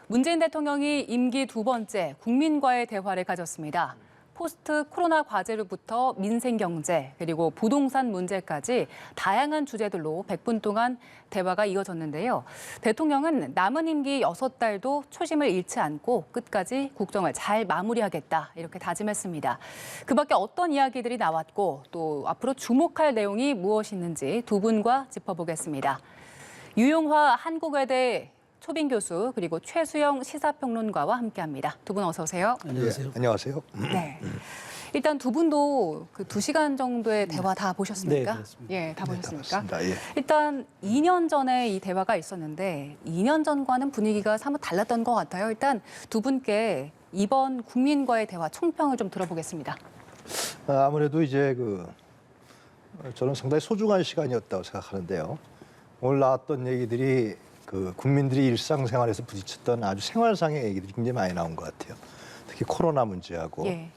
문재인 대통령이 임기 두 번째 국민과의 대화를 가졌습니다. 포스트 코로나 과제로부터 민생 경제 그리고 부동산 문제까지 다양한 주제들로 100분 동안 대화가 이어졌는데요. 대통령은 남은 임기 6달도 초심을 잃지 않고 끝까지 국정을 잘 마무리하겠다 이렇게 다짐했습니다. 그 밖에 어떤 이야기들이 나왔고 또 앞으로 주목할 내용이 무엇이 있는지 두 분과 짚어보겠습니다. 유용화 한국외대 초빙 교수 그리고 최수영 시사평론가와 함께합니다. 두 분 어서 오세요. 안녕하세요. 네, 안녕하세요. 네. 일단 두 분도 그 2시간 정도의 대화 다 보셨습니까? 네, 그렇습니다. 예, 다 보셨습니까? 다 봤습니다. 예. 일단 2년 전에 이 대화가 있었는데 2년 전과는 분위기가 사뭇 달랐던 것 같아요. 일단 두 분께 이번 국민과의 대화 총평을 좀 들어보겠습니다. 아무래도 이제 저는 상당히 소중한 시간이었다고 생각하는데요. 오늘 나왔던 얘기들이 국민들이 일상생활에서 부딪혔던 아주 생활상의 얘기들이 굉장히 많이 나온 것 같아요. 특히 코로나 문제하고 예.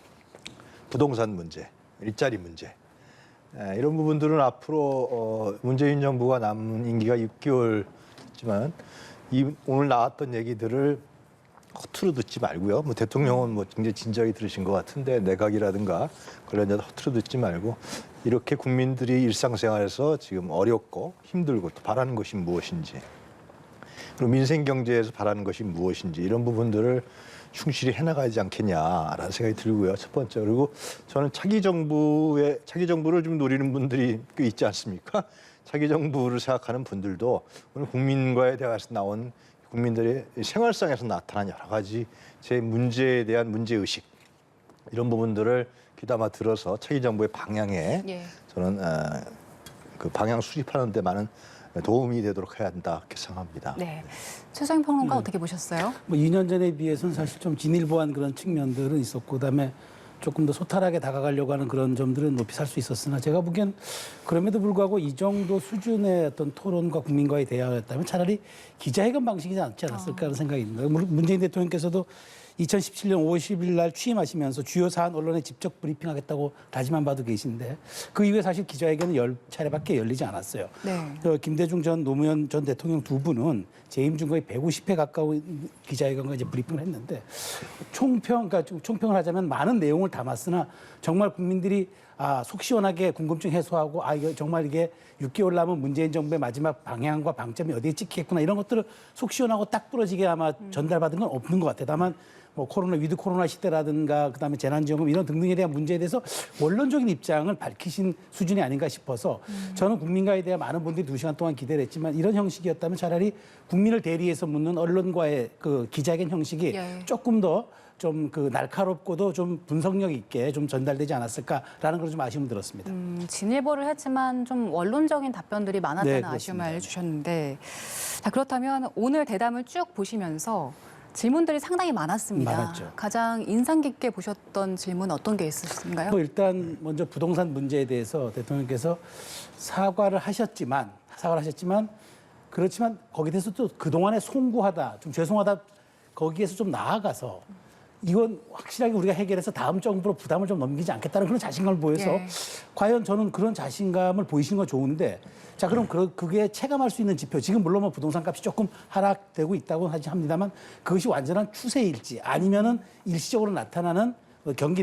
부동산 문제, 일자리 문제. 이런 부분들은 앞으로 문재인 정부가 남은 임기가 6개월이지만 오늘 나왔던 얘기들을 허투루 듣지 말고요. 대통령은 굉장히 진지하게 들으신 것 같은데 내각이라든가 관련자들 허투루 듣지 말고 이렇게 국민들이 일상생활에서 지금 어렵고 힘들고 또 바라는 것이 무엇인지 그리고 민생 경제에서 바라는 것이 무엇인지 이런 부분들을 충실히 해나가지 않겠냐라는 생각이 들고요. 첫 번째. 그리고 저는 차기 정부를 좀 노리는 분들이 꽤 있지 않습니까? 차기 정부를 생각하는 분들도 오늘 국민과의 대화에서 나온 국민들의 생활상에서 나타난 여러 가지 제 문제에 대한 문제의식 이런 부분들을 귀담아 들어서 차기 정부의 방향에 예. 저는 그 방향 수립하는 데 많은 도움이 되도록 해야 한다 이렇게 생각합니다. 네. 최수영 평론가 어떻게 보셨어요? 2년 전에 비해서는 사실 좀 진일보한 그런 측면들은 있었고 그다음에 조금 더 소탈하게 다가가려고 하는 그런 점들은 높이 살 수 있었으나 제가 보기엔 그럼에도 불구하고 이 정도 수준의 어떤 토론과 국민과의 대화였다면 차라리 기자회견 방식이지 않지 않았을까 하는 생각이 듭니다. 문재인 대통령께서도 2017년 5월 10일 날 취임하시면서 주요 사안 언론에 직접 브리핑하겠다고 다짐한 바도 계신데 그 이후에 사실 기자회견은 10차례밖에 열리지 않았어요. 네. 김대중 전 노무현 전 대통령 두 분은 재임 중 거의 150회 가까운 기자회견과 이제 브리핑을 했는데 그러니까 총평을 하자면 많은 내용을 담았으나 정말 국민들이 속 시원하게 궁금증 해소하고 이거 정말 이게 6개월 남은 문재인 정부의 마지막 방향과 방점이 어디에 찍히겠구나 이런 것들을 속 시원하고 딱 부러지게 아마 전달받은 건 없는 것 같아요. 다만 위드 코로나 시대라든가 그다음에 재난지원금 이런 등등에 대한 문제에 대해서 원론적인 입장을 밝히신 수준이 아닌가 싶어서 저는 국민과에 대한 많은 분들이 2시간 동안 기대를 했지만 이런 형식이었다면 차라리 국민을 대리해서 묻는 언론과의 그 기자회견 형식이 예. 조금 더 좀 날카롭고도 좀 분석력 있게 좀 전달되지 않았을까라는 그런 좀 아쉬움을 들었습니다. 진일보를 했지만 좀 원론적인 답변들이 많았다는 네, 아쉬움을 그렇습니다. 알려주셨는데 자 그렇다면 오늘 대담을 쭉 보시면서 질문들이 상당히 많았습니다. 많았죠. 가장 인상 깊게 보셨던 질문 어떤 게 있으신가요? 일단 먼저 부동산 문제에 대해서 대통령께서 사과를 하셨지만 그렇지만 거기에 대해서 또 그동안에 송구하다, 좀 죄송하다 거기에서 좀 나아가서 이건 확실하게 우리가 해결해서 다음 정부로 부담을 좀 넘기지 않겠다는 그런 자신감을 보여서 예. 과연 저는 그런 자신감을 보이시는 건 좋은데 자 그럼 그게 체감할 수 있는 지표 지금 물론 부동산 값이 조금 하락되고 있다고 합니다만 그것이 완전한 추세일지 아니면은 일시적으로 나타나는 경기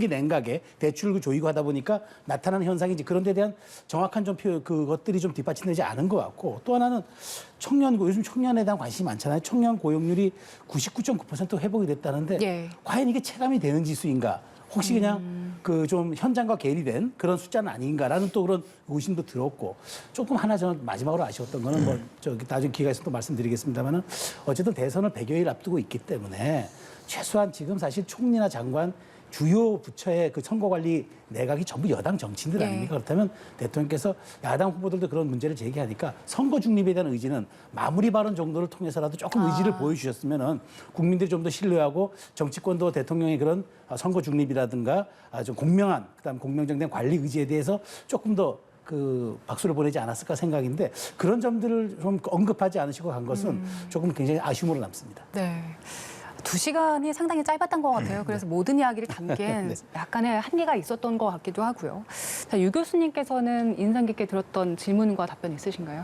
냉각에 대출 조이고 하다 보니까 나타나는 현상인지 그런 데 대한 정확한 좀 그것들이 좀 뒷받침되지 않은 것 같고 또 하나는 요즘 청년에 대한 관심이 많잖아요. 청년 고용률이 99.9% 회복이 됐다는데 예. 과연 이게 체감이 되는 지수인가? 혹시 그냥 좀 현장과 괴리된 그런 숫자는 아닌가라는 또 그런 의심도 들었고 조금 하나 저는 마지막으로 아쉬웠던 거는 나중에 기회가 있으면 또 말씀드리겠습니다만은 어쨌든 대선을 100여일 앞두고 있기 때문에 최소한 지금 사실 총리나 장관 주요 부처의 그 선거관리 내각이 전부 여당 정치인들 네. 아닙니까? 그렇다면 대통령께서 야당 후보들도 그런 문제를 제기하니까 선거 중립에 대한 의지는 마무리 발언 정도를 통해서라도 조금 의지를 보여주셨으면은 국민들이 좀 더 신뢰하고 정치권도 대통령의 그런 선거 중립이라든가 좀 공명한 그다음 공명정된 관리 의지에 대해서 조금 더 박수를 보내지 않았을까 생각인데 그런 점들을 좀 언급하지 않으시고 간 것은 조금 굉장히 아쉬움으로 남습니다. 네. 2시간이 상당히 짧았던 것 같아요. 그래서 모든 이야기를 담긴 약간의 한계가 있었던 것 같기도 하고요. 자, 유 교수님께서는 인상 깊게 들었던 질문과 답변 있으신가요?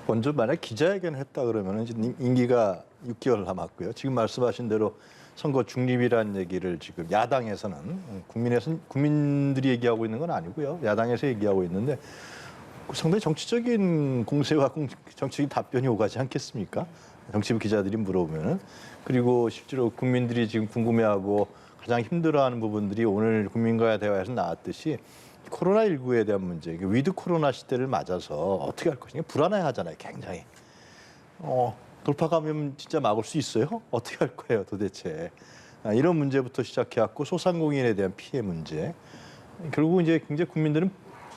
먼저 만약 기자회견을 했다 그러면 이제 임기가 6개월 남았고요. 지금 말씀하신 대로 선거 중립이라는 얘기를 지금 야당에서는 국민들이 얘기하고 있는 건 아니고요. 야당에서 얘기하고 있는데 상당히 정치적인 공세와 정치적인 답변이 오가지 않겠습니까? 정치부 기자들이 물어보면은. 그리고 실제로 국민들이 지금 궁금해하고 가장 힘들어하는 부분들이 오늘 국민과의 대화에서 나왔듯이 코로나19에 대한 문제, 위드 코로나 시대를 맞아서 어떻게 할 것인가 불안해하잖아요, 굉장히. 돌파 감염 진짜 막을 수 있어요? 어떻게 할 거예요, 도대체? 이런 문제부터 시작해왔고 소상공인에 대한 피해 문제. 결국 이제 굉장히 국민들은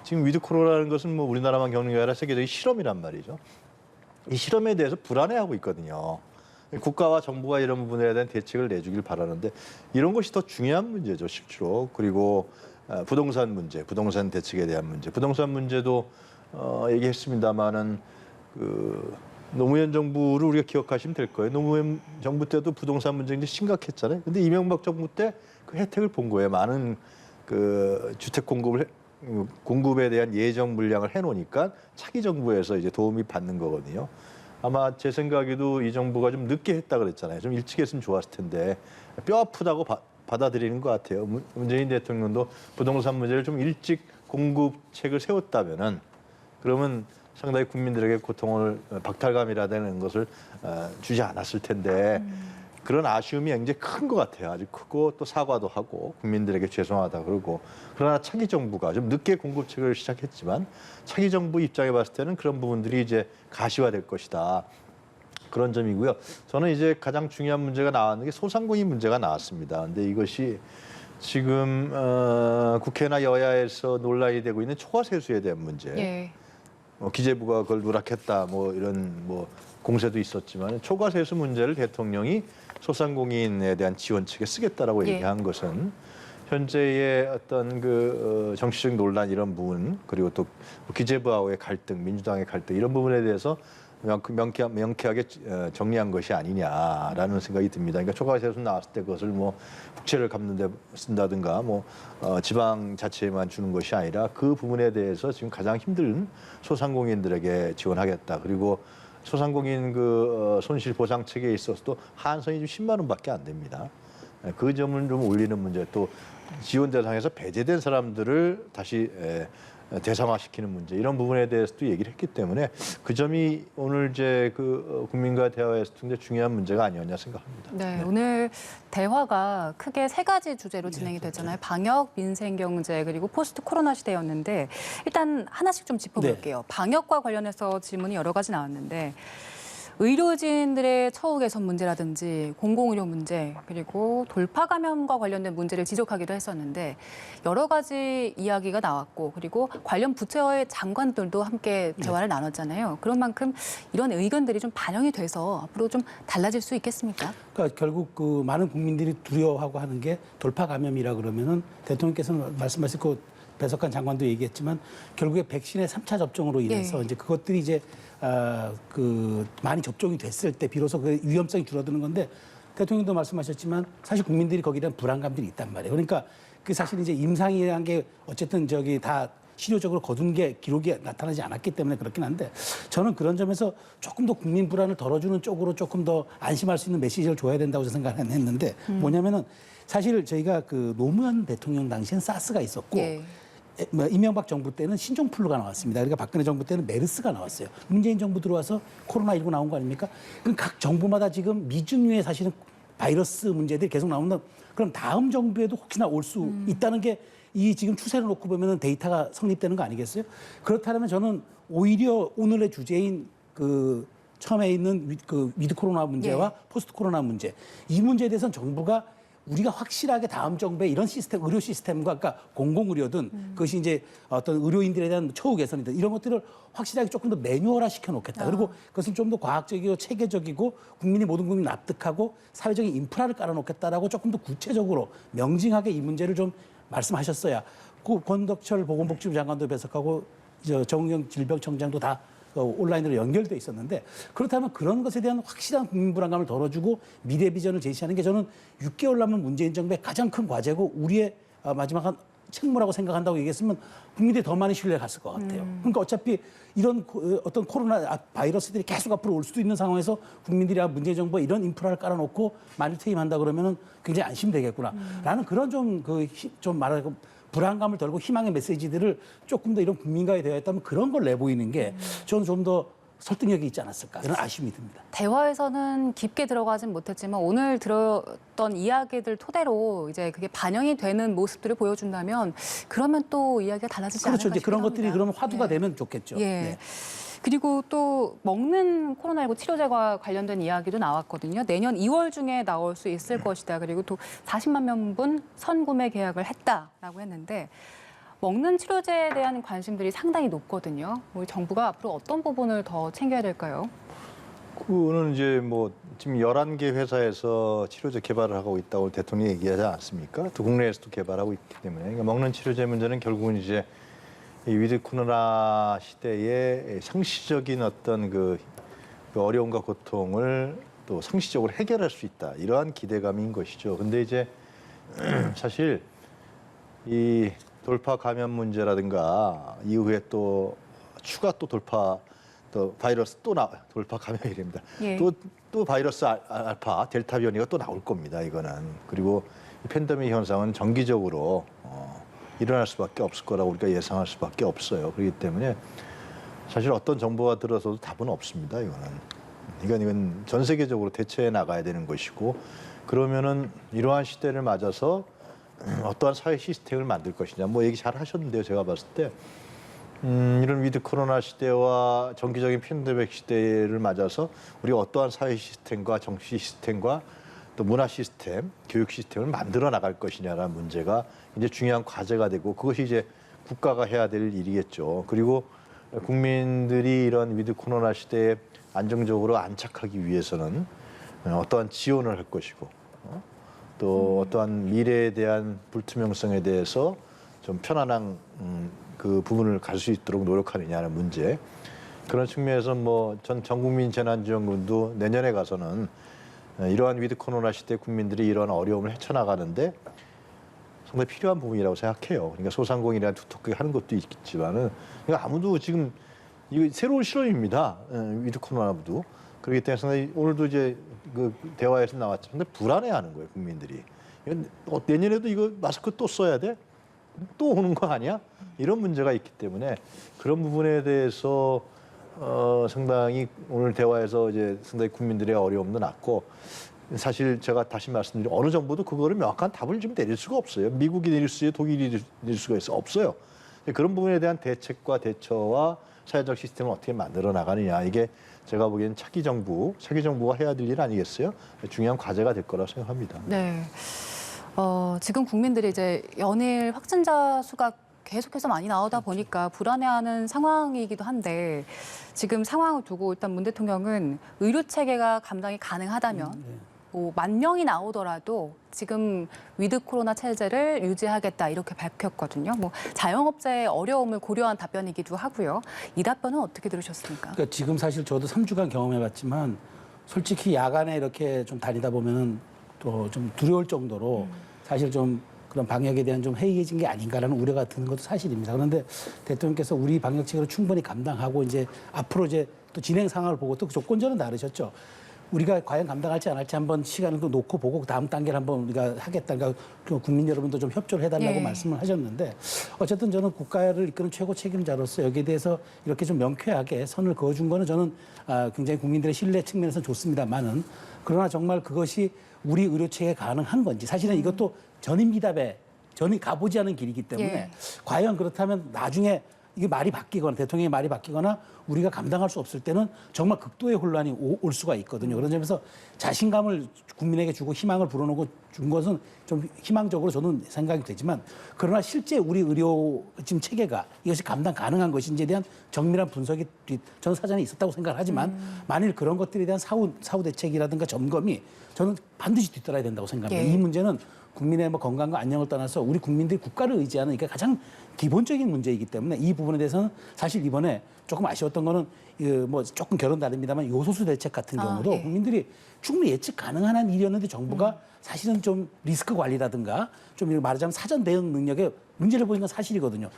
지금 위드 코로나라는 것은 뭐 우리나라만 겪는 게 아니라 세계적인 실험이란 말이죠. 이 실험에 대해서 불안해하고 있거든요. 국가와 정부가 이런 부분에 대한 대책을 내주길 바라는데 이런 것이 더 중요한 문제죠, 실제로. 그리고 부동산 문제, 부동산 대책에 대한 문제. 부동산 문제도 얘기했습니다마는 노무현 정부를 우리가 기억하시면 될 거예요. 노무현 정부 때도 부동산 문제 굉장히 심각했잖아요. 근데 이명박 정부 때 그 혜택을 본 거예요. 많은 주택 공급에 대한 예정 물량을 해놓으니까 차기 정부에서 이제 도움이 받는 거거든요. 아마 제 생각에도 이 정부가 좀 늦게 했다 그랬잖아요. 좀 일찍 했으면 좋았을 텐데 뼈 아프다고 받아들이는 것 같아요. 문재인 대통령도 부동산 문제를 좀 일찍 공급책을 세웠다면은 그러면 상당히 국민들에게 고통을 박탈감이라는 것을 주지 않았을 텐데 그런 아쉬움이 굉장히 큰 것 같아요. 아주 크고 또 사과도 하고 국민들에게 죄송하다 그러고 그러나 차기 정부가 좀 늦게 공급책을 시작했지만 차기 정부 입장에 봤을 때는 그런 부분들이 이제 가시화될 것이다. 그런 점이고요. 저는 이제 가장 중요한 문제가 나왔는 게 소상공인 문제가 나왔습니다. 근데 이것이 지금 국회나 여야에서 논란이 되고 있는 초과세수에 대한 문제. 예. 기재부가 그걸 누락했다 뭐 이런 뭐 공세도 있었지만 초과세수 문제를 대통령이 소상공인에 대한 지원책에 쓰겠다라고 예. 얘기한 것은 현재의 어떤 정치적 논란 이런 부분 그리고 또 기재부와의 갈등, 민주당의 갈등 이런 부분에 대해서 명쾌하게 정리한 것이 아니냐라는 생각이 듭니다. 그러니까 초과세수 나왔을 때 그것을 뭐 국채를 갚는 데 쓴다든가 뭐 지방 자치에만 주는 것이 아니라 그 부분에 대해서 지금 가장 힘든 소상공인들에게 지원하겠다. 그리고 소상공인 손실 보상 체계에 있어서도 한선이 좀 10만 원밖에 안 됩니다. 그 점을 좀 올리는 문제 또 지원 대상에서 배제된 사람들을 다시 대상화시키는 문제 이런 부분에 대해서도 얘기를 했기 때문에 그 점이 오늘 이제 국민과 대화에서 굉장히 중요한 문제가 아니었냐 생각합니다. 네, 오늘 대화가 크게 세 가지 주제로 진행이 됐잖아요. 방역, 민생 경제 그리고 포스트 코로나 시대였는데 일단 하나씩 좀 짚어볼게요. 방역과 관련해서 질문이 여러 가지 나왔는데 의료진들의 처우 개선 문제라든지 공공의료 문제 그리고 돌파 감염과 관련된 문제를 지적하기도 했었는데 여러 가지 이야기가 나왔고 그리고 관련 부처의 장관들도 함께 대화를 나눴잖아요. 그런 만큼 이런 의견들이 좀 반영이 돼서 앞으로 좀 달라질 수 있겠습니까? 그러니까 결국 많은 국민들이 두려워하고 하는 게 돌파 감염이라 그러면은 대통령께서는 말씀하신 배석한 장관도 얘기했지만 결국에 백신의 3차 접종으로 인해서 네. 이제 그것들이 이제 많이 접종이 됐을 때 비로소 그 위험성이 줄어드는 건데 대통령도 말씀하셨지만 사실 국민들이 거기에 대한 불안감들이 있단 말이에요. 그러니까 그 사실 이제 임상이라는 게 어쨌든 다 실효적으로 거둔 게 기록이 나타나지 않았기 때문에 그렇긴 한데 저는 그런 점에서 조금 더 국민 불안을 덜어주는 쪽으로 조금 더 안심할 수 있는 메시지를 줘야 된다고 생각했는데 뭐냐면은 사실 저희가 노무현 대통령 당시엔 사스가 있었고 예. 이명박 정부 때는 신종플루가 나왔습니다. 그러니까 박근혜 정부 때는 메르스가 나왔어요. 문재인 정부 들어와서 코로나19 나온 거 아닙니까? 그럼 각 정부마다 지금 미중유의 사실은 바이러스 문제들이 계속 나오는데 그럼 다음 정부에도 혹시나 올 수 있다는 게 이 지금 추세를 놓고 보면 데이터가 성립되는 거 아니겠어요? 그렇다면 저는 오히려 오늘의 주제인 처음에 있는 위드 코로나 문제와 포스트 코로나 문제 이 문제에 대해서는 정부가 우리가 확실하게 다음 정부의 이런 시스템, 의료 시스템과 그러니까 공공의료든 그것이 이제 어떤 의료인들에 대한 처우 개선이든 이런 것들을 확실하게 조금 더 매뉴얼화 시켜놓겠다. 그리고 그것은 좀 더 과학적이고 체계적이고 모든 국민이 납득하고 사회적인 인프라를 깔아놓겠다라고 조금 더 구체적으로 명징하게 이 문제를 좀 말씀하셨어야 권덕철 보건복지부 장관도 배석하고 정은경 질병청장도 다 온라인으로 연결돼 있었는데 그렇다면 그런 것에 대한 확실한 국민 불안감을 덜어주고 미래 비전을 제시하는 게 저는 6개월 남은 문재인 정부의 가장 큰 과제고 우리의 마지막 책무라고 생각한다고 얘기했으면 국민들이 더 많이 신뢰가 갔을 것 같아요. 그러니까 어차피 이런 어떤 코로나 바이러스들이 계속 앞으로 올 수도 있는 상황에서 국민들이 문재인 정부가 이런 인프라를 깔아놓고 만일 퇴임한다 그러면은 굉장히 안심되겠구나. 라는 그런 좀 말하자면 불안감을 덜고 희망의 메시지들을 조금 더 이런 국민과의 대화했다면 그런 걸 내보이는 게 저는 좀 더 설득력이 있지 않았을까 이런 아쉬움이 듭니다. 대화에서는 깊게 들어가진 못했지만 오늘 들었던 이야기들 토대로 이제 그게 반영이 되는 모습들을 보여준다면 그러면 또 이야기가 달라지지 그렇죠. 않을까 이제 그런 싶습니다. 것들이 그러면 화두가 예. 되면 좋겠죠. 예. 네. 그리고 또 먹는 코로나19 치료제와 관련된 이야기도 나왔거든요. 내년 2월 중에 나올 수 있을 것이다. 그리고 또 40만 명분 선구매 계약을 했다라고 했는데 먹는 치료제에 대한 관심들이 상당히 높거든요. 우리 정부가 앞으로 어떤 부분을 더 챙겨야 될까요? 그거는 이제 뭐 지금 11개 회사에서 치료제 개발을 하고 있다고 대통령이 얘기하지 않습니까? 또 국내에서도 개발하고 있기 때문에 그러니까 먹는 치료제 문제는 결국은 이제 이 위드 코로나 시대의 상시적인 어떤 그 어려움과 고통을 또 상시적으로 해결할 수 있다 이러한 기대감인 것이죠. 근데 이제 사실 이 돌파 감염 문제라든가 이후에 또 추가 또 돌파 또 바이러스 또 돌파 감염이랍니다. 예. 또 바이러스 알파 델타 변이가 또 나올 겁니다. 이거는 그리고 이 팬데믹 현상은 정기적으로 일어날 수밖에 없을 거라고 우리가 예상할 수밖에 없어요. 그렇기 때문에 사실 어떤 정보가 들어서도 답은 없습니다. 이건 전 세계적으로 대처해 나가야 되는 것이고 그러면은 이러한 시대를 맞아서 어떠한 사회 시스템을 만들 것이냐 뭐 얘기 잘 하셨는데요. 제가 봤을 때 이런 위드 코로나 시대와 정기적인 팬데믹 시대를 맞아서 우리가 어떠한 사회 시스템과 정치 시스템과 또 문화 시스템, 교육 시스템을 만들어 나갈 것이냐라는 문제가 이제 중요한 과제가 되고 그것이 이제 국가가 해야 될 일이겠죠. 그리고 국민들이 이런 위드 코로나 시대에 안정적으로 안착하기 위해서는 어떠한 지원을 할 것이고 또 어떠한 미래에 대한 불투명성에 대해서 좀 편안한 그 부분을 갈 수 있도록 노력하느냐는 문제. 그런 측면에서 뭐 전 전국민 재난지원금도 내년에 가서는 이러한 위드 코로나 시대 국민들이 이러한 어려움을 헤쳐나가는데 상당히 필요한 부분이라고 생각해요. 그러니까 소상공인이나 두텁게 하는 것도 있겠지만은 그러니까 아무도 지금 이거 새로운 실험입니다. 위드 코로나도. 그렇기 때문에 상당히 오늘도 이제 그 대화에서 나왔지만 근데 불안해하는 거예요 국민들이. 내년에도 이거 마스크 또 써야 돼? 또 오는 거 아니야? 이런 문제가 있기 때문에 그런 부분에 대해서 상당히 오늘 대화에서 이제 상당히 국민들의 어려움도 났고 사실 제가 다시 말씀드리면 어느 정부도 그거를 명확한 답을 좀 내릴 수가 없어요. 미국이 내릴 수 있어요, 독일이 내릴 수가 있어 없어요. 그런 부분에 대한 대책과 대처와 사회적 시스템을 어떻게 만들어 나가느냐 이게 제가 보기에는 차기 정부가 해야 될 일 아니겠어요? 중요한 과제가 될 거라고 생각합니다. 네. 지금 국민들이 이제 연일 확진자 수가 계속해서 많이 나오다 보니까 불안해하는 상황이기도 한데 지금 상황을 두고 일단 문 대통령은 의료 체계가 감당이 가능하다면 뭐 10,000명이 나오더라도 지금 위드 코로나 체제를 유지하겠다 이렇게 밝혔거든요. 뭐 자영업자의 어려움을 고려한 답변이기도 하고요. 이 답변은 어떻게 들으셨습니까? 그러니까 지금 사실 저도 3주간 경험해봤지만 솔직히 야간에 이렇게 좀 다니다 보면은 또 좀 두려울 정도로 사실 좀 그런 방역에 대한 좀 해이해진 게 아닌가라는 우려가 드는 것도 사실입니다. 그런데 대통령께서 우리 방역 체계를 충분히 감당하고 이제 앞으로 이제 또 진행 상황을 보고 또 그 조건전은 다르셨죠. 우리가 과연 감당할지 안 할지 한번 시간을 또 놓고 보고 그 다음 단계를 한번 우리가 하겠다. 그러니까 국민 여러분도 좀 협조를 해달라고 말씀을 하셨는데 어쨌든 저는 국가를 이끄는 최고 책임자로서 여기에 대해서 이렇게 좀 명쾌하게 선을 그어준 거는 저는 굉장히 국민들의 신뢰 측면에서 좋습니다만은 그러나 정말 그것이 우리 의료 체계에 가능한 건지 사실은 이것도 전이 가보지 않은 길이기 때문에 과연 그렇다면 나중에 이게 말이 바뀌거나 대통령의 말이 바뀌거나 우리가 감당할 수 없을 때는 정말 극도의 혼란이 올 수가 있거든요. 그런 점에서 자신감을 국민에게 주고 희망을 불어넣고 준 것은 좀 희망적으로 저는 생각이 되지만 그러나 실제 우리 의료 지금 체계가 이것이 감당 가능한 것인지에 대한 정밀한 분석이 저는 사전에 있었다고 생각을 하지만 만일 그런 것들에 대한 사후 대책이라든가 점검이 저는 반드시 뒤따라야 된다고 생각합니다. 이 문제는 국민의 뭐 건강과 안녕을 떠나서 우리 국민들이 국가를 의지하는 이게 가장 기본적인 문제이기 때문에 이 부분에 대해서는 사실 이번에 조금 아쉬웠던 거는 뭐 조금 결혼 다릅니다만 요소수 대책 같은 경우도 국민들이 충분히 예측 가능한 한 일이었는데 정부가 사실은 좀 리스크 관리라든가 좀 말하자면 사전 대응 능력에 문제를 보인 건 사실이거든요.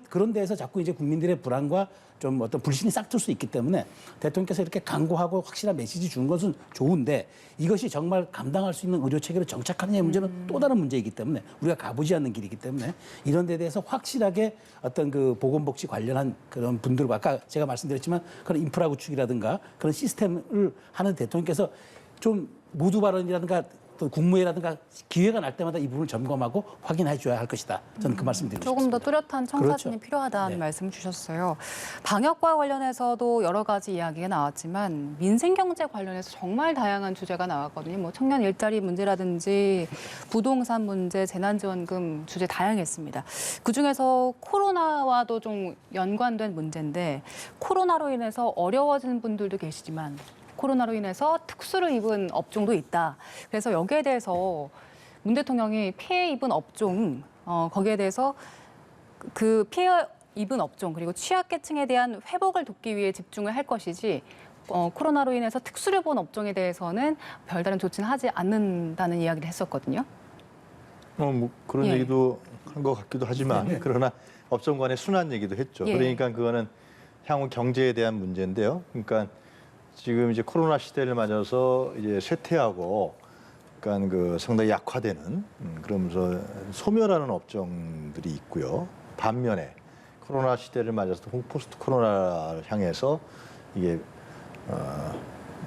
그런 데에서 자꾸 이제 국민들의 불안과 좀 어떤 불신이 싹틀 수 있기 때문에 대통령께서 이렇게 강구하고 확실한 메시지 준 것은 좋은데 이것이 정말 감당할 수 있는 의료 체계를 정착하느냐의 문제는 또 다른 문제이기 때문에 우리가 가보지 않는 길이기 때문에 이런 데 대해서 확실하게 어떤 그 보건복지 관련한 그런 분들과 아까 제가 말씀드렸지만 그런 인프라 구축이라든가 그런 시스템을 하는 대통령께서 좀 모두 발언이라든가 또 국무회의라든가 기회가 날 때마다 이 부분을 점검하고 확인해 줘야 할 것이다. 저는 그 말씀 드리고 조금 싶습니다. 더 뚜렷한 청사진이 그렇죠. 필요하다는 네. 말씀 주셨어요. 방역과 관련해서도 여러 가지 이야기가 나왔지만 민생경제 관련해서 정말 다양한 주제가 나왔거든요. 뭐 청년 일자리 문제라든지 부동산 문제, 재난지원금 주제 다양했습니다. 그중에서 코로나와도 좀 연관된 문제인데 코로나로 인해서 어려워지는 분들도 계시지만 코로나로 인해서 특수를 입은 업종도 있다. 그래서 여기에 대해서 문 대통령이 피해 입은 업종, 거기에 대해서 그 피해 입은 업종 그리고 취약계층에 대한 회복을 돕기 위해 집중을 할 것이지 코로나로 인해서 특수를 본 업종에 대해서는 별다른 조치는 하지 않는다는 이야기를 했었거든요. 뭐 그런 예. 얘기도 한 것 같기도 하지만 네. 그러나 업종 간의 순환 얘기도 했죠. 예. 그러니까 그거는 향후 경제에 대한 문제인데요. 그러니까 지금 이제 코로나 시대를 맞아서 이제 쇠퇴하고 그러니까 그 상당히 약화되는 그러면서 소멸하는 업종들이 있고요. 반면에 코로나 시대를 맞아서 포스트 코로나를 향해서 이게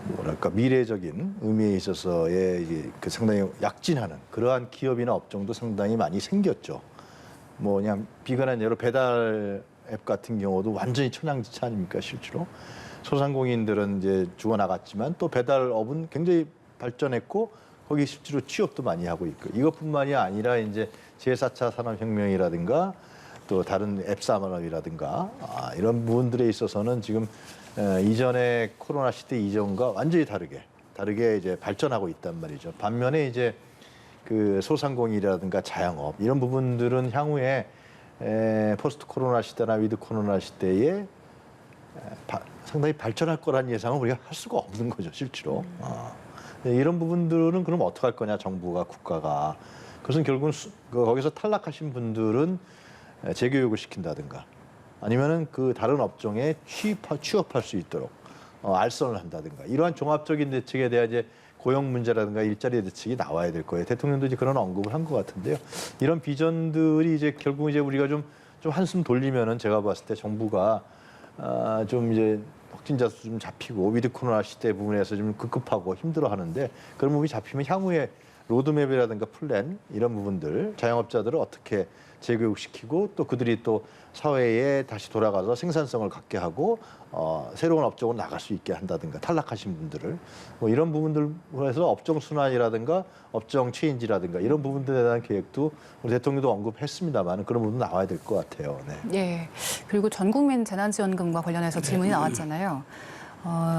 뭐랄까 미래적인 의미에 있어서의 이게 그 상당히 약진하는 그러한 기업이나 업종도 상당히 많이 생겼죠. 뭐 그냥 비근한 예로 배달 앱 같은 경우도 완전히 천양지차 아닙니까 실제로. 소상공인들은 이제 죽어나갔지만 또 배달업은 굉장히 발전했고 거기 실제로 취업도 많이 하고 있고 이것뿐만이 아니라 이제 제4차 산업혁명이라든가 또 다른 앱 산업이라든가 이런 부분들에 있어서는 지금 이전의 코로나 시대 이전과 완전히 다르게 이제 발전하고 있단 말이죠. 반면에 이제 그 소상공인이라든가 자영업 이런 부분들은 향후에 포스트 코로나 시대나 위드 코로나 시대에 상당히 발전할 거라는 예상은 우리가 할 수가 없는 거죠, 실제로. 이런 부분들은 그럼 어떻게 할 거냐, 정부가, 국가가. 그것은 결국은 거기서 탈락하신 분들은 재교육을 시킨다든가 아니면은 그 다른 업종에 취업할 수 있도록 알선을 한다든가 이러한 종합적인 대책에 대한 이제 고용 문제라든가 일자리 대책이 나와야 될 거예요. 대통령도 이제 그런 언급을 한 것 같은데요. 이런 비전들이 이제 결국 이제 우리가 좀 한숨 돌리면은 제가 봤을 때 정부가 좀 이제 확진자 수 좀 잡히고 위드 코로나 시대 부분에서 좀 급급하고 힘들어하는데 그런 부분이 잡히면 향후에 로드맵이라든가 플랜 이런 부분들 자영업자들을 어떻게 재교육시키고 또 그들이 또 사회에 다시 돌아가서 생산성을 갖게 하고 새로운 업종으로 나갈 수 있게 한다든가 탈락하신 분들을 뭐 이런 부분들에서 업종 순환이라든가 업종 체인지라든가 이런 부분들에 대한 계획도 우리 대통령도 언급했습니다만 그런 부분 나와야 될 것 같아요. 네. 예. 그리고 전국민 재난지원금과 관련해서 질문이 나왔잖아요.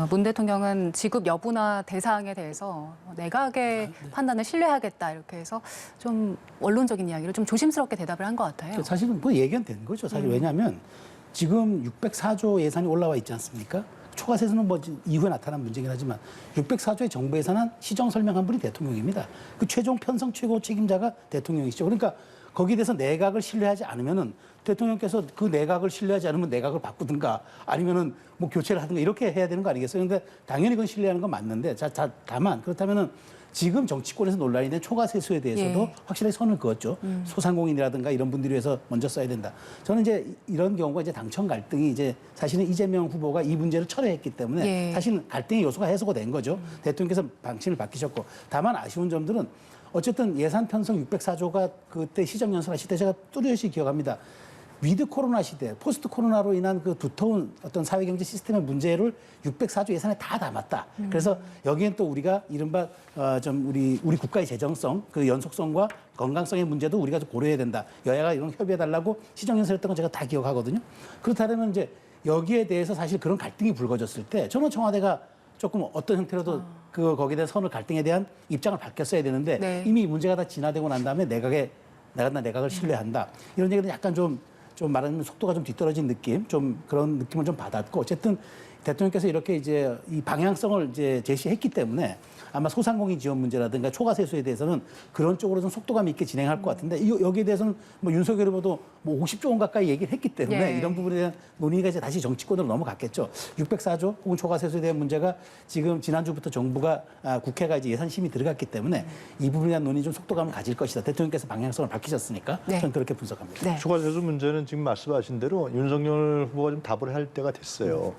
문 대통령은 지급 여부나 대상에 대해서 내각의 판단을 신뢰하겠다 이렇게 해서 좀 원론적인 이야기를 좀 조심스럽게 대답을 한 것 같아요. 사실은 뭐 예견된 거죠. 사실 왜냐하면 지금 604조 예산이 올라와 있지 않습니까? 초과세수는 뭐 이후에 나타난 문제긴 하지만 604조의 정부 예산안 시정 설명한 분이 대통령입니다. 그 최종 편성 최고 책임자가 대통령이시죠. 그러니까 거기에 대해서 내각을 신뢰하지 않으면은 대통령께서 그 내각을 신뢰하지 않으면 내각을 바꾸든가 아니면은 뭐 교체를 하든가 이렇게 해야 되는 거 아니겠어요? 그런데 당연히 그건 신뢰하는 건 맞는데 다만 그렇다면은 지금 정치권에서 논란이 된 초과세수에 대해서도 예. 확실하게 선을 그었죠. 소상공인이라든가 이런 분들을 위해서 먼저 써야 된다. 저는 이제 이런 경우가 이제 당청 갈등이 이제 사실은 이재명 후보가 이 문제를 철회했기 때문에 예. 사실은 갈등의 요소가 해소가 된 거죠. 대통령께서 방침을 바뀌셨고 다만 아쉬운 점들은 어쨌든 예산 편성 604조가 그때 시정연설하실 때 제가 뚜렷이 기억합니다. 위드 코로나 시대, 포스트 코로나로 인한 그 두터운 어떤 사회경제 시스템의 문제를 604조 예산에 다 담았다. 그래서 여기엔 또 우리가 이른바 좀 우리 국가의 재정성, 그 연속성과 건강성의 문제도 우리가 좀 고려해야 된다. 여야가 이런 협의해달라고 시정연설했던 건 제가 다 기억하거든요. 그렇다면 이제 여기에 대해서 사실 그런 갈등이 불거졌을 때 저는 청와대가 조금 어떤 형태로도 거기에 대한 선을 갈등에 대한 입장을 밝혔어야 되는데 네. 이미 문제가 다 진화되고 난 다음에 내각을 신뢰한다. 이런 얘기는 약간 좀 말하면 속도가 좀 뒤떨어진 느낌, 좀 그런 느낌을 좀 받았고 어쨌든 대통령께서 이렇게 이제 이 방향성을 이제 제시했기 때문에 아마 소상공인 지원 문제라든가 초과 세수에 대해서는 그런 쪽으로 좀 속도감 있게 진행할 것 같은데 여기에 대해서는 뭐 윤석열 후보도 뭐 50조 원 가까이 얘기를 했기 때문에 예. 이런 부분에 대한 논의가 이제 다시 정치권으로 넘어갔겠죠. 604조 혹은 초과 세수에 대한 문제가 지금 지난주부터 정부가 국회가 이제 예산심의 들어갔기 때문에 이 부분에 대한 논의 좀 속도감을 가질 것이다. 대통령께서 방향성을 밝히셨으니까 네. 저는 그렇게 분석합니다. 네. 추가 세수 문제는 지금 말씀하신 대로 윤석열 후보가 좀 답을 할 때가 됐어요.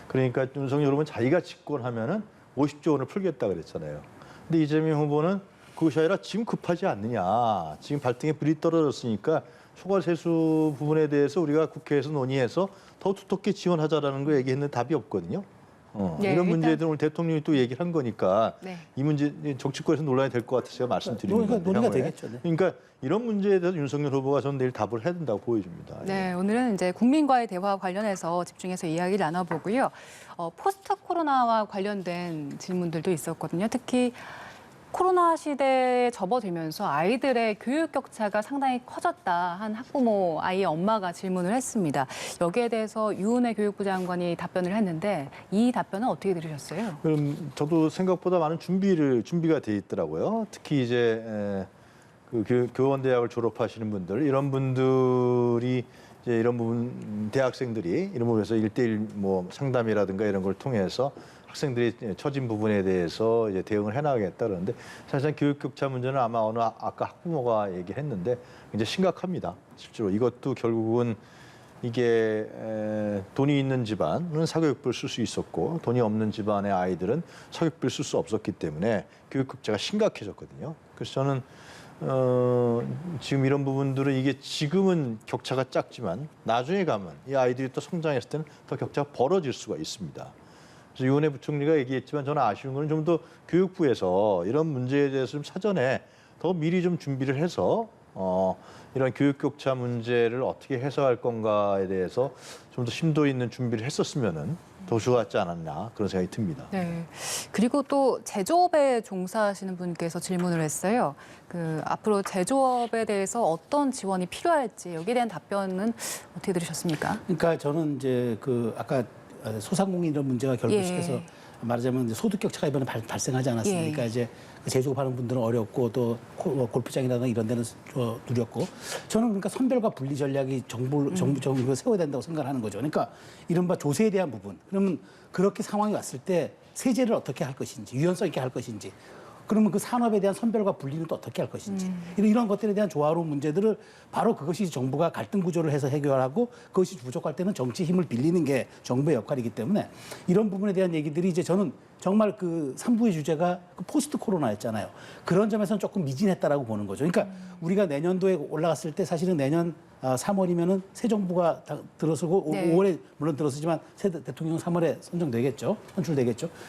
그러니까 윤석열 후보는 자기가 집권하면은 50조 원을 풀겠다 그랬잖아요. 근데 이재명 후보는 그것이 아니라 지금 급하지 않느냐. 지금 발등에 불이 떨어졌으니까 초과 세수 부분에 대해서 우리가 국회에서 논의해서 더 두텁게 지원하자라는 거 얘기했는데 답이 없거든요. 네, 이런 문제에 일단- 대해서 오늘 대통령이 또 얘기를 한 거니까 네. 이 문제 정치권에서 논란이 될 것 같아서 제가 말씀드리는 건데. 논의가 향후에. 되겠죠. 네. 그러니까 이런 문제에 대해서 윤석열 후보가 저는 내일 답을 해야 된다고 보여집니다. 네, 오늘은 이제 국민과의 대화 관련해서 집중해서 이야기를 나눠보고요. 포스트 코로나와 관련된 질문들도 있었거든요. 특히 코로나 시대에 접어들면서 아이들의 교육 격차가 상당히 커졌다 한 학부모 아이의 엄마가 질문을 했습니다. 여기에 대해서 유은혜 교육부 장관이 답변을 했는데 이 답변은 어떻게 들으셨어요? 그럼 저도 생각보다 많은 준비가 돼 있더라고요. 특히 이제 그 교원대학을 졸업하시는 분들 이런 분들이 이제 이런 부분 대학생들이 이런 부분에서 1대1 뭐 상담이라든가 이런 걸 통해서 학생들이 처진 부분에 대해서 이제 대응을 해나가겠다 그러는데 사실상 교육 격차 문제는 아마 아까 학부모가 얘기했는데 이제 심각합니다. 실제로 이것도 결국은 이게 돈이 있는 집안은 사교육부를 쓸 수 있었고 돈이 없는 집안의 아이들은 사교육부를 쓸 수 없었기 때문에 교육 격차가 심각해졌거든요. 그래서 저는 지금 이런 부분들은 이게 지금은 격차가 작지만 나중에 가면 이 아이들이 또 성장했을 때는 더 격차가 벌어질 수가 있습니다. 그래서 유은혜 부총리가 얘기했지만 저는 아쉬운 거는 좀 더 교육부에서 이런 문제에 대해서 좀 사전에 더 미리 좀 준비를 해서 이런 교육 격차 문제를 어떻게 해소할 건가에 대해서 좀 더 심도 있는 준비를 했었으면은 더 좋았지 않았나 그런 생각이 듭니다. 네. 그리고 또 제조업에 종사하시는 분께서 질문을 했어요. 앞으로 제조업에 대해서 어떤 지원이 필요할지 여기에 대한 답변은 어떻게 들으셨습니까? 그러니까 저는 이제 아까 소상공인 이런 문제가 결부시켜서 예. 말하자면 이제 소득 격차가 이번에 발생하지 않았습니까? 예. 이제 제조업하는 분들은 어렵고 또 골프장이라든가 이런 데는 누렸고 저는 그러니까 선별과 분리 전략이 정부가 세워야 된다고 생각하는 거죠. 그러니까 이른바 조세에 대한 부분. 그러면 그렇게 상황이 왔을 때 세제를 어떻게 할 것인지 유연성 있게 할 것인지 그러면 그 산업에 대한 선별과 분리는 또 어떻게 할 것인지 이런 것들에 대한 조화로운 문제들을 바로 그것이 정부가 갈등 구조를 해서 해결하고 그것이 부족할 때는 정치 힘을 빌리는 게 정부의 역할이기 때문에 이런 부분에 대한 얘기들이 이제 저는 정말 그 3부의 주제가 포스트 코로나였잖아요. 그런 점에서는 조금 미진했다라고 보는 거죠. 그러니까 우리가 내년도에 올라갔을 때 사실은 내년 3월이면은 새 정부가 들어서고 네. 5월에 물론 들어서지만 새 대통령은 3월에 선출되겠죠.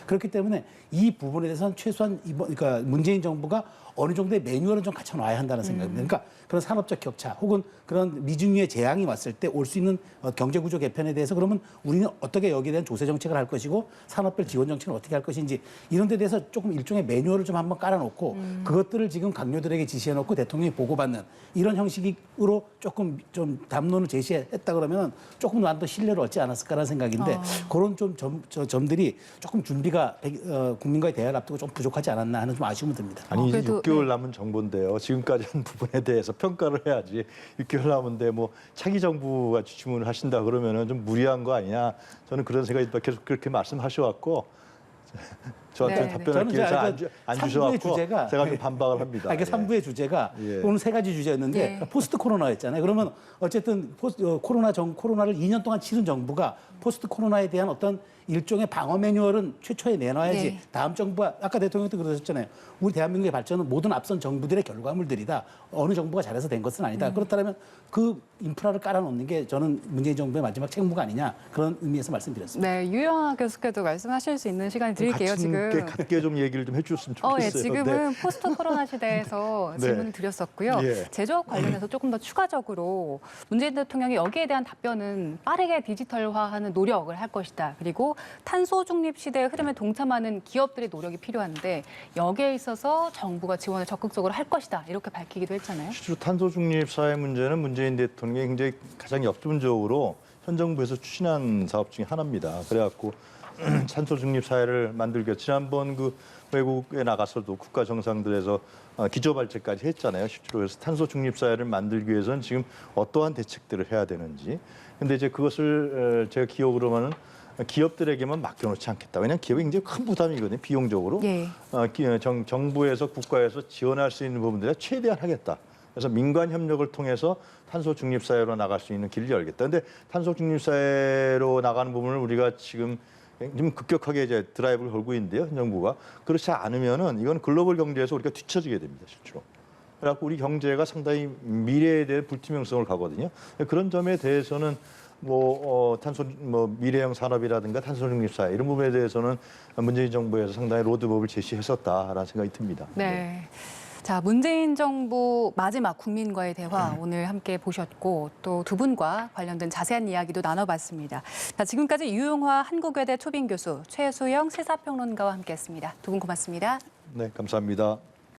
그렇기 때문에 이 부분에 대해서는 최소한 그러니까 문재인 정부가 어느 정도의 매뉴얼은 좀 갖춰 놔야 한다는 생각입니다. 그러니까 그런 산업적 격차 혹은 그런 미중유의 재앙이 왔을 때 올 수 있는 경제구조 개편에 대해서 그러면 우리는 어떻게 여기에 대한 조세 정책을 할 것이고 산업별 지원 정책을 어떻게 할 것인지 이런 데 대해서 조금 일종의 매뉴얼을 좀 한번 깔아놓고 그것들을 지금 강요들에게 지시해놓고 대통령이 보고받는 이런 형식으로 조금 좀 담론을 제시했다 그러면 조금 더 신뢰를 얻지 않았을까라는 생각인데 그런 좀 점들이 조금 준비가 국민과의 대화를 앞두고 좀 부족하지 않았나 하는 좀 아쉬움은 듭니다. 아니 이제 그래도, 6개월 남은 정부인데요. 지금까지 한 부분에 대해서 평가를 해야지. 6개월 남은데 뭐 차기 정부가 주문을 하신다 그러면은 좀 무리한 거 아니냐. 저는 그런 생각이 계속 그렇게 말씀하셔왔고 저한테 네, 답변할 네. 기회 저는 안 삼부의 주셔갖고 주제가 제가 좀 반박을 합니다. 그러니까 3부의 주제가 예. 오늘 세 가지 주제였는데 예. 포스트 코로나였잖아요. 그러면 어쨌든 코로나를 2년 동안 치른 정부가 포스트 코로나에 대한 어떤 일종의 방어 매뉴얼은 최초에 내놔야지 네. 다음 정부가 아까 대통령도 그러셨잖아요. 우리 대한민국의 발전은 모든 앞선 정부들의 결과물들이다. 어느 정부가 잘해서 된 것은 아니다. 그렇다면 그 인프라를 깔아놓는 게 저는 문재인 정부의 마지막 책무가 아니냐 그런 의미에서 말씀드렸습니다. 네, 유영아 교수께도 말씀하실 수 있는 시간 드릴게요. 지금. 같게 좀 얘기를 좀 해주셨으면 좋겠어요. 예, 지금은 포스트 코로나 시대에서 네. 질문을 드렸었고요. 예. 제조업 관련해서 조금 더 추가적으로 문재인 대통령이 여기에 대한 답변은 빠르게 디지털화하는 노력을 할 것이다. 그리고 탄소 중립 시대의 흐름에 동참하는 기업들의 노력이 필요한데 여기에 있어서 정부가 지원을 적극적으로 할 것이다. 이렇게 밝히기도 했잖아요. 실제로 탄소 중립 사회 문제는 문재인 대통령이 굉장히 가장 역점적으로 현 정부에서 추진한 사업 중에 하나입니다. 그래갖고 탄소 중립 사회를 만들기 위해서 지난번 그 외국에 나가서도 국가 정상들에서 기조 발제까지 했잖아요. 실제로 그래서 탄소 중립 사회를 만들기 위해서는 지금 어떠한 대책들을 해야 되는지. 근데 이제 그것을 제가 기억으로만은 기업들에게만 맡겨놓지 않겠다. 왜냐하면 기업이 굉장히 큰 부담이거든요. 비용적으로. 예. 정부에서 국가에서 지원할 수 있는 부분들에 최대한 하겠다. 그래서 민관 협력을 통해서 탄소 중립 사회로 나갈 수 있는 길을 열겠다. 근데 탄소 중립 사회로 나가는 부분을 우리가 지금 좀 급격하게 이제 드라이브를 걸고 있는데요, 현 정부가. 그렇지 않으면은 이건 글로벌 경제에서 우리가 뒤처지게 됩니다, 실제로. 그래갖고 우리 경제가 상당히 미래에 대한 불투명성을 가거든요. 그런 점에 대해서는 탄소 미래형 산업이라든가 탄소 중립 사회 이런 부분에 대해서는 문재인 정부에서 상당히 로드맵을 제시했었다라는 생각이 듭니다. 네. 자, 문재인 정부 마지막 국민과의 대화 오늘 함께 보셨고 또 두 분과 관련된 자세한 이야기도 나눠봤습니다. 자, 지금까지 유용화 한국외대 초빙 교수 최수영 시사평론가와 함께했습니다. 두 분 고맙습니다. 네, 감사합니다.